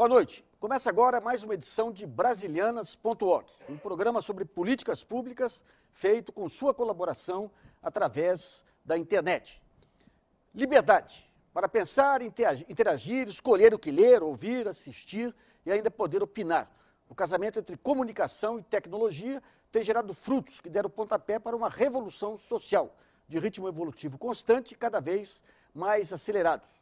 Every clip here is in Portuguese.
Boa noite. Começa agora mais uma edição de Brasilianas.org, um programa sobre políticas públicas feito com sua colaboração através da internet. Liberdade para pensar, interagir, escolher o que ler, ouvir, assistir e ainda poder opinar. O casamento entre comunicação e tecnologia tem gerado frutos que deram pontapé para uma revolução social, de ritmo evolutivo constante e cada vez mais acelerados.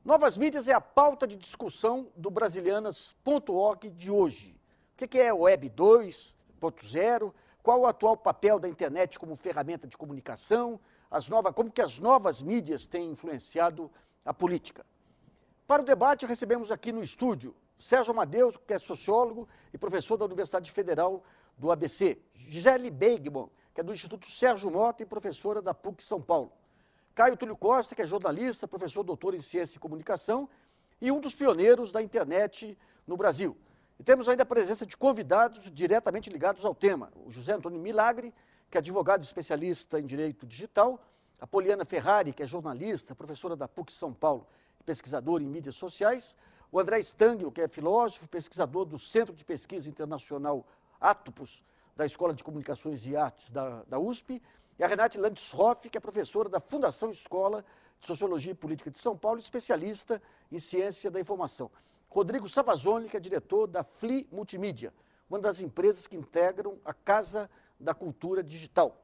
Novas mídias é a pauta de discussão do Brasilianas.org de hoje. O que é o Web 2.0? Qual o atual papel da internet como ferramenta de comunicação? Como que as novas mídias têm influenciado a política? Para o debate, recebemos aqui no estúdio Sérgio Amadeu, que é sociólogo e professor da Universidade Federal do ABC. Gisele Beigman, que é do Instituto Sérgio Mota e professora da PUC São Paulo. Caio Túlio Costa, que é jornalista, professor doutor em Ciência e Comunicação e um dos pioneiros da internet no Brasil. E temos ainda a presença de convidados diretamente ligados ao tema. O José Antônio Milagre, que é advogado especialista em Direito Digital, a Poliana Ferrari, que é jornalista, professora da PUC São Paulo e pesquisadora em mídias sociais, o André Stangl, que é filósofo, pesquisador do Centro de Pesquisa Internacional Atopos, da Escola de Comunicações e Artes da USP, e a Renate Landshoff, que é professora da Fundação Escola de Sociologia e Política de São Paulo, especialista em Ciência da Informação. Rodrigo Savazoli, que é diretor da FLI Multimídia, uma das empresas que integram a Casa da Cultura Digital.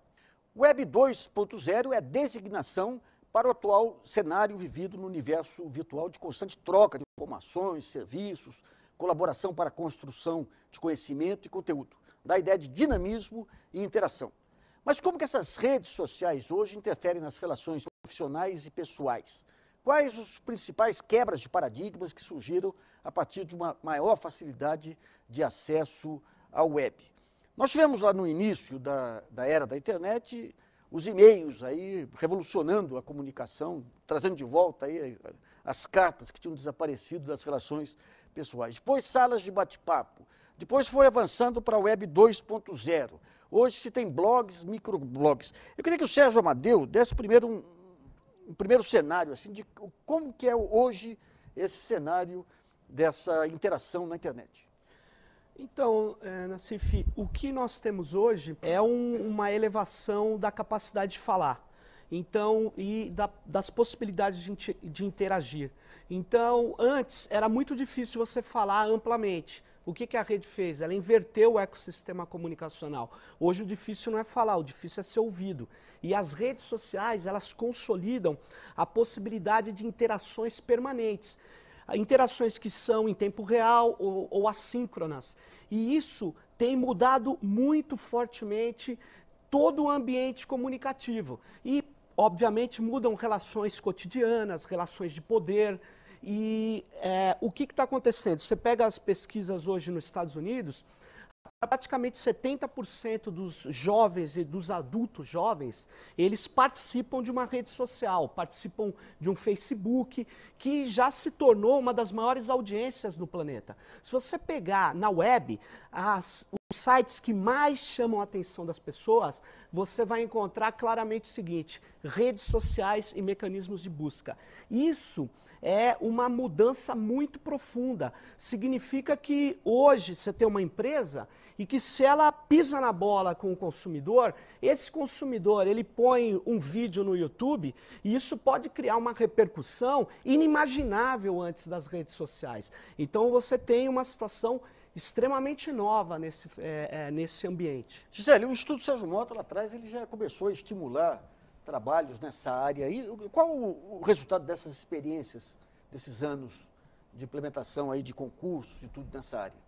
Web 2.0 é a designação para o atual cenário vivido no universo virtual de constante troca de informações, serviços, colaboração para a construção de conhecimento e conteúdo, da ideia de dinamismo e interação. Mas como que essas redes sociais hoje interferem nas relações profissionais e pessoais? Quais os principais quebras de paradigmas que surgiram a partir de uma maior facilidade de acesso ao web? Nós tivemos lá no início da era da internet os e-mails aí revolucionando a comunicação, trazendo de volta aí as cartas que tinham desaparecido das relações pessoais. Depois salas de bate-papo, depois foi avançando para a Web 2.0. Hoje se tem blogs, microblogs. Eu queria que o Sérgio Amadeu desse primeiro um primeiro cenário assim, de como que é hoje esse cenário dessa interação na internet. Então, Nassif, o que nós temos hoje é uma elevação da capacidade de falar. Então, das possibilidades de interagir. Então, antes era muito difícil você falar amplamente. O que a rede fez? Ela inverteu o ecossistema comunicacional. Hoje o difícil não é falar, o difícil é ser ouvido. E as redes sociais, elas consolidam a possibilidade de interações permanentes. Interações que são em tempo real ou assíncronas. E isso tem mudado muito fortemente todo o ambiente comunicativo. E, obviamente, mudam relações cotidianas, relações de poder. E o que está acontecendo? Você pega as pesquisas hoje nos Estados Unidos, praticamente 70% dos jovens e dos adultos jovens, eles participam de uma rede social, participam de um Facebook, que já se tornou uma das maiores audiências do planeta. Se você pegar na web, os sites que mais chamam a atenção das pessoas, você vai encontrar claramente o seguinte: redes sociais e mecanismos de busca. Isso é uma mudança muito profunda. Significa que hoje você tem uma empresa e que se ela pisa na bola com o consumidor, esse consumidor ele põe um vídeo no YouTube e isso pode criar uma repercussão inimaginável antes das redes sociais. Então você tem uma situação extremamente nova nesse ambiente. Gisele, o Instituto Sérgio Mota lá atrás ele já começou a estimular trabalhos nessa área. E qual o resultado dessas experiências, desses anos de implementação aí de concursos e tudo nessa área?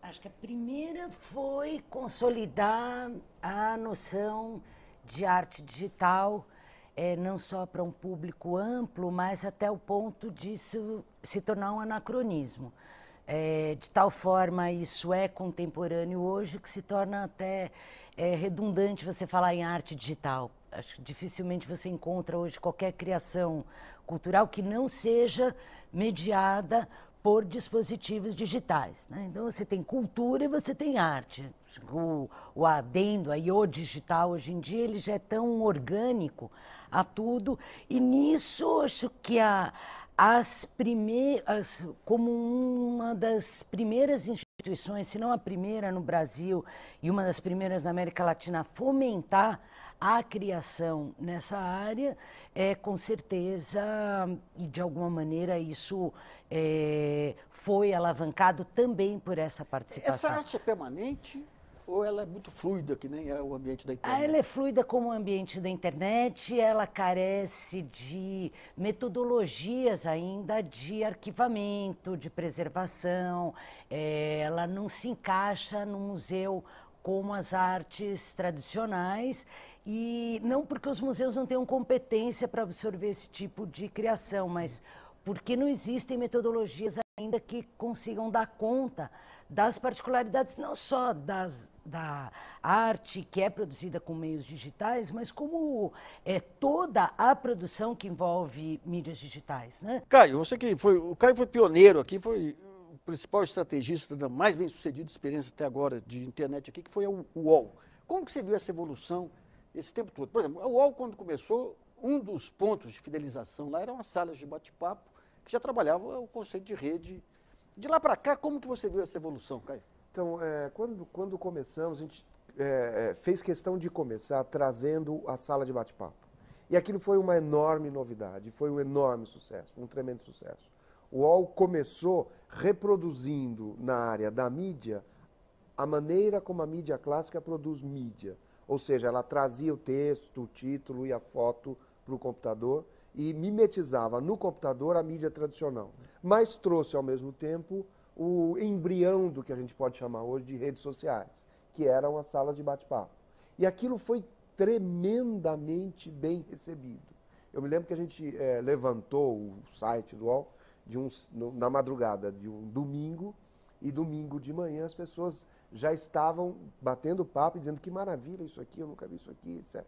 Acho que a primeira foi consolidar a noção de arte digital, não só para um público amplo, mas até o ponto disso se tornar um anacronismo. De tal forma isso é contemporâneo hoje que se torna até redundante você falar em arte digital. Acho que dificilmente você encontra hoje qualquer criação cultural que não seja mediada por dispositivos digitais, né? Então você tem cultura e você tem arte. O adendo aí, o digital hoje em dia, ele já é tão orgânico a tudo, e nisso acho que a como uma das primeiras instituições, se não a primeira no Brasil e uma das primeiras na América Latina a fomentar a criação nessa área, com certeza, e de alguma maneira isso foi alavancado também por essa participação. Essa arte é permanente ou ela é muito fluida, que nem é o ambiente da internet? Ela é fluida como o ambiente da internet, ela carece de metodologias ainda de arquivamento, de preservação, ela não se encaixa no museu como as artes tradicionais, e não porque os museus não tenham competência para absorver esse tipo de criação, mas porque não existem metodologias ainda que consigam dar conta das particularidades, não só da arte que é produzida com meios digitais, mas como toda a produção que envolve mídias digitais, né? Caio, o Caio foi pioneiro aqui, foi o principal estrategista da mais bem-sucedida experiência até agora de internet aqui, que foi o UOL. Como que você viu essa evolução esse tempo todo? Por exemplo, a UOL, quando começou, um dos pontos de fidelização lá eram as salas de bate-papo, que já trabalhava o conceito de rede. De lá para cá, como que você viu essa evolução, Caio? Então, quando começamos, a gente fez questão de começar trazendo a sala de bate-papo. E aquilo foi uma enorme novidade, foi um enorme sucesso, um tremendo sucesso. O UOL começou reproduzindo na área da mídia a maneira como a mídia clássica produz mídia. Ou seja, ela trazia o texto, o título e a foto para o computador e mimetizava no computador a mídia tradicional. Mas trouxe, ao mesmo tempo, o embrião do que a gente pode chamar hoje de redes sociais, que eram as salas de bate-papo. E aquilo foi tremendamente bem recebido. Eu me lembro que a gente levantou o site do UOL na madrugada de um domingo, e domingo de manhã as pessoas já estavam batendo papo e dizendo que maravilha isso aqui, eu nunca vi isso aqui, etc.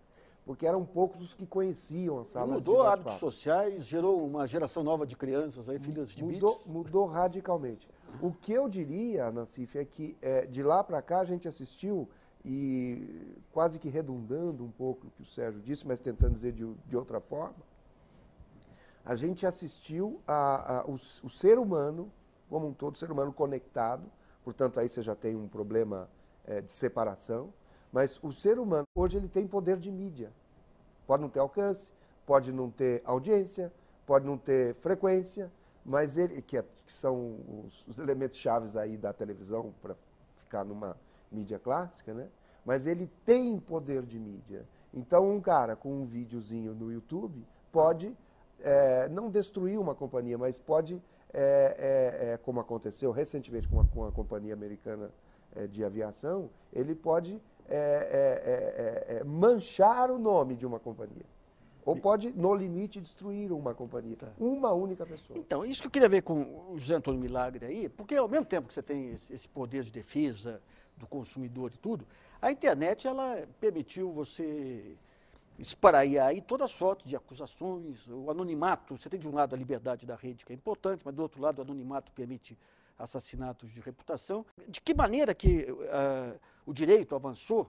Porque eram poucos os que conheciam as salas de bate-papo. Mudou hábitos sociais, gerou uma geração nova de crianças, aí, filhas de bits. Mudou radicalmente. O que eu diria, Nassif, é que de lá para cá a gente assistiu, e quase que redundando um pouco o que o Sérgio disse, mas tentando dizer de outra forma, a gente assistiu o ser humano, como um todo, o ser humano conectado, portanto aí você já tem um problema de separação, mas o ser humano hoje ele tem poder de mídia. Pode não ter alcance, pode não ter audiência, pode não ter frequência, mas ele, que são os elementos chaves aí da televisão para ficar numa mídia clássica, né? Mas ele tem poder de mídia. Então um cara com um videozinho no YouTube pode não destruir uma companhia, mas pode, como aconteceu recentemente com a companhia americana de aviação, ele pode manchar o nome de uma companhia. Ou pode, no limite, destruir uma companhia. Tá. Uma única pessoa. Então, isso que eu queria ver com o José Antônio Milagre aí, porque ao mesmo tempo que você tem esse poder de defesa do consumidor e tudo, a internet ela permitiu você espraiar aí toda sorte de acusações, o anonimato. Você tem de um lado a liberdade da rede, que é importante, mas do outro lado o anonimato permite assassinatos de reputação. De que maneira que o direito avançou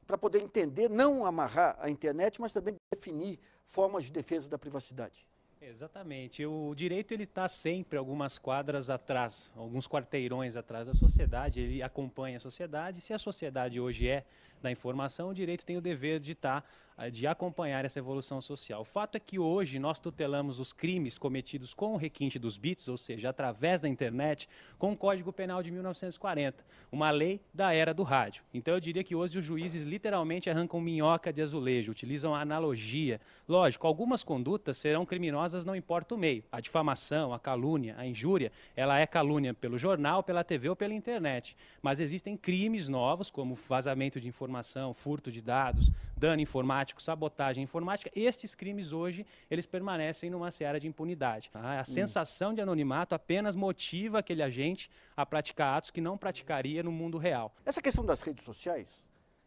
para poder entender, não amarrar a internet, mas também definir formas de defesa da privacidade? Exatamente. O direito ele está sempre algumas quadras atrás, alguns quarteirões atrás da sociedade, ele acompanha a sociedade. Se a sociedade hoje é da informação, o direito tem o dever de acompanhar essa evolução social. O fato é que hoje nós tutelamos os crimes cometidos com o requinte dos bits, ou seja, através da internet, com o Código Penal de 1940, uma lei da era do rádio. Então eu diria que hoje os juízes literalmente arrancam minhoca de azulejo, utilizam a analogia. Lógico, algumas condutas serão criminosas, não importa o meio. A difamação, a calúnia, a injúria, ela é calúnia pelo jornal, pela TV ou pela internet. Mas existem crimes novos, como vazamento de informação, furto de dados, dano informático, sabotagem informática. Estes crimes hoje, eles permanecem numa seara de impunidade. Tá? A sensação de anonimato apenas motiva aquele agente a praticar atos que não praticaria no mundo real. Essa questão das redes sociais,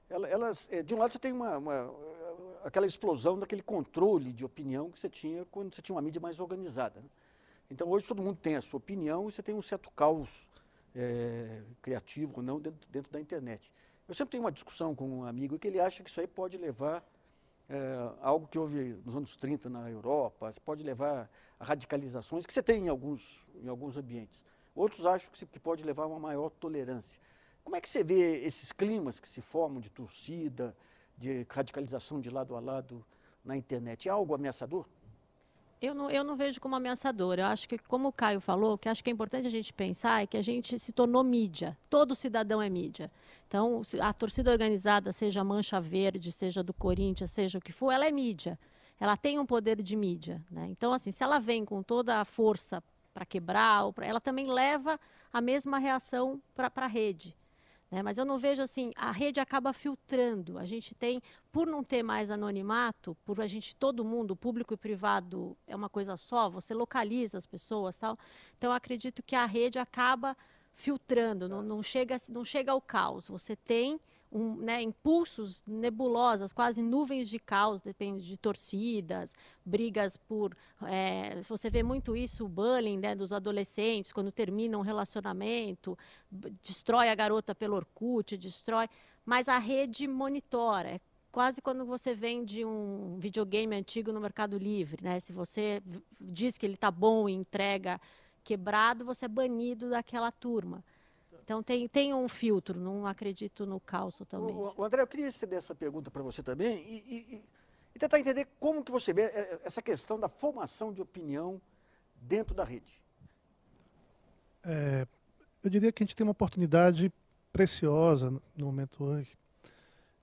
elas de um lado você tem aquela explosão daquele controle de opinião que você tinha quando você tinha uma mídia mais organizada, né? Então hoje todo mundo tem a sua opinião e você tem um certo caos criativo ou não dentro da internet. Eu sempre tenho uma discussão com um amigo que ele acha que isso aí pode levar algo que houve nos anos 30 na Europa, pode levar a radicalizações que você tem em alguns ambientes. Outros acham que pode levar a uma maior tolerância. Como é que você vê esses climas que se formam de torcida, de radicalização de lado a lado na internet? É algo ameaçador? Eu não vejo como ameaçador. Eu acho que, como o Caio falou, o que acho que é importante a gente pensar é que a gente se tornou mídia. Todo cidadão é mídia. Então, a torcida organizada, seja a Mancha Verde, seja do Corinthians, seja o que for, ela é mídia. Ela tem um poder de mídia, né? Então, assim, se ela vem com toda a força para quebrar, ela também leva a mesma reação para a rede. Mas eu não vejo assim, a rede acaba filtrando. A gente tem, por não ter mais anonimato, por a gente, todo mundo, público e privado, é uma coisa só, você localiza as pessoas, tal. Então eu acredito que a rede acaba filtrando, não chega ao caos. Você tem impulsos nebulosas, quase nuvens de caos, depende de torcidas, brigas por... se você vê muito isso, o bullying, né, dos adolescentes, quando termina um relacionamento, destrói a garota pelo Orkut, destrói... Mas a rede monitora, é quase quando você vende um videogame antigo no Mercado Livre, né? Se você diz que ele está bom e entrega quebrado, você é banido daquela turma. Então, tem um filtro, não acredito no caos totalmente. O André, eu queria estender essa pergunta para você também e tentar entender como que você vê essa questão da formação de opinião dentro da rede. Eu diria que a gente tem uma oportunidade preciosa no momento hoje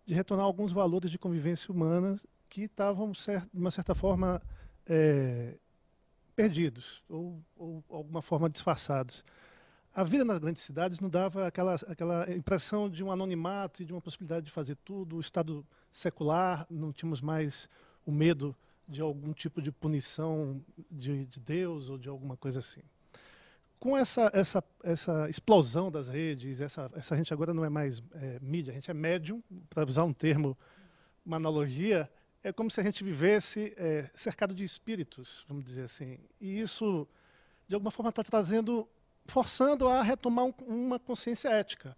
de retornar alguns valores de convivência humana que estavam, de uma certa forma, perdidos ou alguma forma disfarçados. A vida nas grandes cidades não dava aquela impressão de um anonimato e de uma possibilidade de fazer tudo. O Estado secular, não tínhamos mais o medo de algum tipo de punição de Deus ou de alguma coisa assim. Com essa explosão das redes, essa gente agora não é mais mídia, a gente é médium, para usar um termo, uma analogia, é como se a gente vivesse cercado de espíritos, vamos dizer assim. E isso, de alguma forma, está forçando a retomar uma consciência ética.